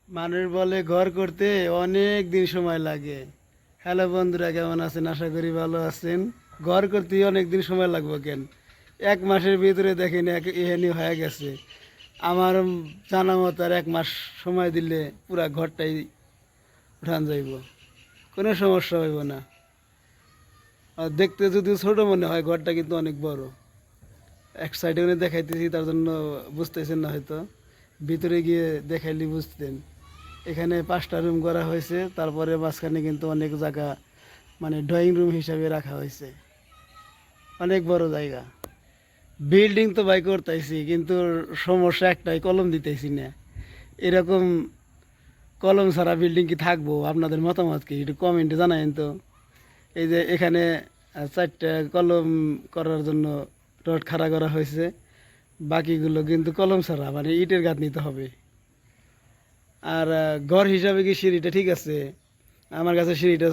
মানুষ বলে ঘর করতে অনেক দিন সময় লাগে। হ্যালো বন্ধুরা, কেমন আছেন? আশা করি ভালো আছেন। ঘর করতে অনেক দিন সময় লাগবে কেন? 1 মাসের ভিতরে দেখেন এখানে হয়ে গেছে। আমার জানা মতো আর 1 মাস সময় দিলে পুরা ঘরটাই উঠান যাইব, কোনো সমস্যা হইব না। আর দেখতে যদিও ছোট মনে হয়, ঘরটা কিন্তু অনেক বড়। এক সাইডে উনি দেখাইতেছি, তার জন্য বুঝতেছেন না হয়তো। ভিতরে গিয়ে দেখাইলে বুঝতেন। এখানে 5টা রুম করা হয়েছে, তারপরে মাঝখানে কিন্তু অনেক জায়গা মানে ড্রয়িং রুম হিসাবে রাখা হয়েছে। অনেক বড় জায়গা। বিল্ডিং তো ভাই করতেছি, কিন্তু সমস্যা একটাই, কলম দিতেছি না। এরকম কলম ছাড়া বিল্ডিং কি থাকবো? আপনাদের মতামত কি একটু কমেন্টে জানাইন তো। এই যে এখানে 4টা কলম করার জন্য রড খাড়া করা হয়েছে, বাকিগুলো কিন্তু কলম ছাড়া, মানে ইটের গাঁথ নিতে হবে। আর ঘর হিসাবে কি সিঁড়িটা ঠিক আছে? আমার কাছে সিঁড়িটা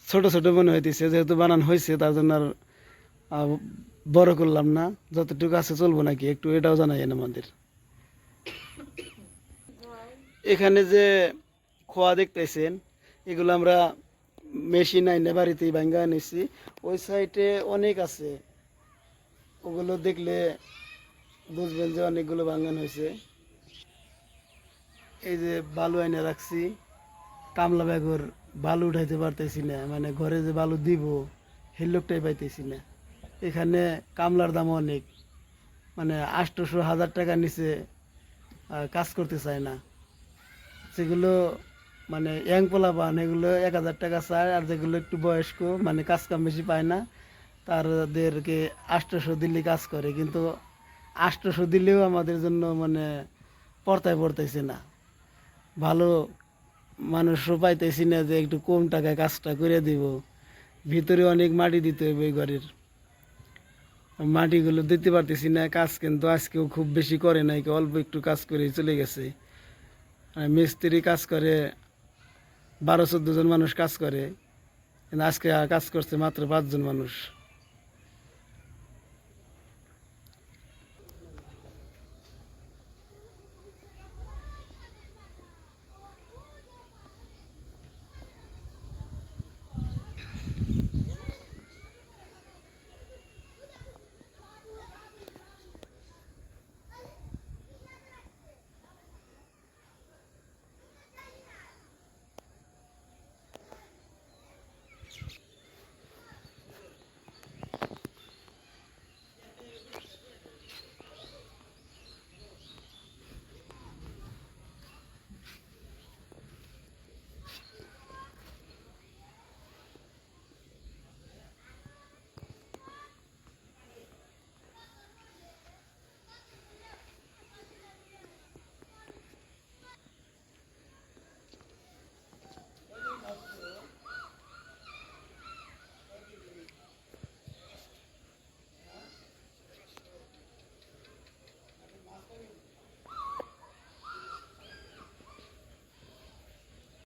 ছোট ছোট মনে হইতেছে, যেহেতু বানানো হয়েছে তার জন্য আর আহ, বড় করলাম না। যতটুকু আছে চলবো নাকি একটু এটাও জানাইয়েন আমাদের। এখানে যে খোয়া দেখতেছেন, এগুলো আমরা মেশিন আইনে বাড়িতেই ভাঙ্গা এনেছি। ওই সাইডে অনেক আছে, ওগুলো দেখলে বুঝবেন যে অনেকগুলো ভাঙ্গান হয়েছে। এই যে বালু আইনে রাখছি, কামলা ব্যাগর বালু উঠাইতে পারতেছি না, মানে ঘরে যে বালু দিব সেই লোকটাই পাইতেছি না। এখানে কামলার দাম অনেক, মানে 800-1000 টাকার নিচে কাজ করতে চায় না। সেগুলো মানে ইয়াং পোলাপান, এগুলো 1000 টাকা চায়। আর যেগুলো একটু বয়স্ক, মানে কাজ কাম বেশি পায় না, তাদেরকে 800 দিলে কাজ করে। কিন্তু 800 দিলেও আমাদের জন্য মানে পড়তায় পড়তেছে না। ভালো মানুষও পাইতেছি না যে একটু কম টাকায় কাজটা করে দিব। ভিতরে অনেক মাটি দিতে হবে এই ঘরের, মাটিগুলো দিতে পারতেছি না। কাজ কিন্তু আজকেও খুব বেশি করে নাই, অল্প একটু কাজ করে চলে গেছে। আর মিস্ত্রি কাজ করে 12-14 জন মানুষ কাজ করে, কিন্তু আজকে কাজ করছে মাত্র 5 জন মানুষ।